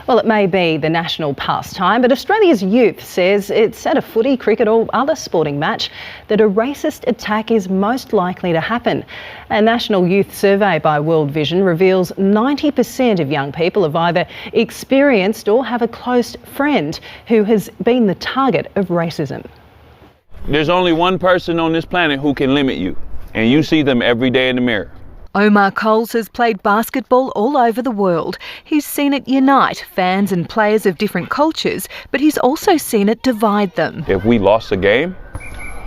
Well, it may be the national pastime, but Australia's youth says it's at a footy, cricket or other sporting match that a racist attack is most likely to happen. A national youth survey by World Vision reveals 90% of young people have either experienced or have a close friend who has been the target of racism. There's only one person on this planet who can limit you, and you see them every day in the mirror. Omar Coles has played basketball all over the world. He's seen it unite fans and players of different cultures, but he's also seen it divide them. If we lost a game,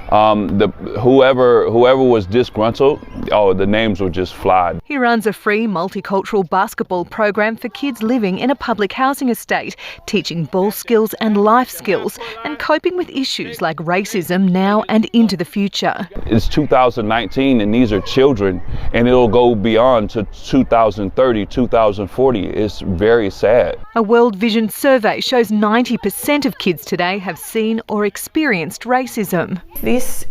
whoever was disgruntled, the names would just fly. He runs a free multicultural basketball program for kids living in a public housing estate, teaching ball skills and life skills and coping with issues like racism now and into the future. It's 2019 and these are children, and it'll go beyond to 2030, 2040. It's very sad. A World Vision survey shows 90% of kids today have seen or experienced racism. This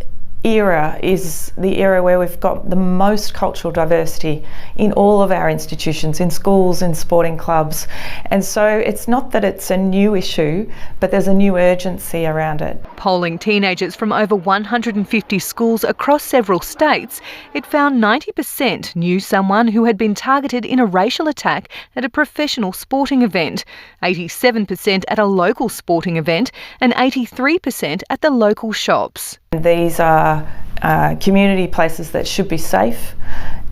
era is the era where we've got the most cultural diversity in all of our institutions, in schools, in sporting clubs. And so it's not that it's a new issue, but there's a new urgency around it. Polling teenagers from over 150 schools across several states, it found 90% knew someone who had been targeted in a racial attack at a professional sporting event, 87% at a local sporting event, and 83% at the local shops. These are community places that should be safe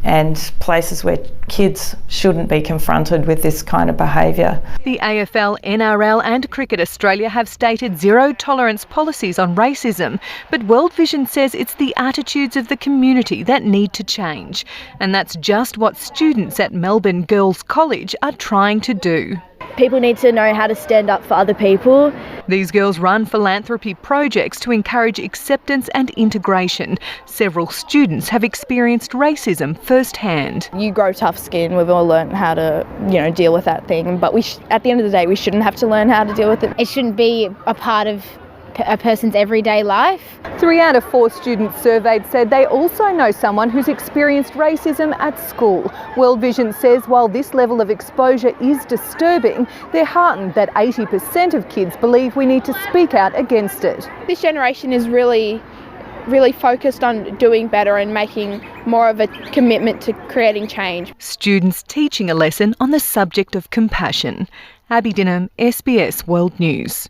and places where kids shouldn't be confronted with this kind of behaviour. The AFL, NRL and Cricket Australia have stated zero tolerance policies on racism, but World Vision says it's the attitudes of the community that need to change. And that's just what students at Melbourne Girls College are trying to do. People need to know how to stand up for other people. These girls run philanthropy projects to encourage acceptance and integration. Several students have experienced racism firsthand. You grow tough skin. We've all learned how to, deal with that thing. But at the end of the day, we shouldn't have to learn how to deal with it. It shouldn't be a part of a person's everyday life. 3 out of 4 students surveyed said they also know someone who's experienced racism at school. World Vision says while this level of exposure is disturbing, they're heartened that 80% of kids believe we need to speak out against it. This generation is really focused on doing better and making more of a commitment to creating change. Students teaching a lesson on the subject of compassion. Abby Dinham, SBS World News.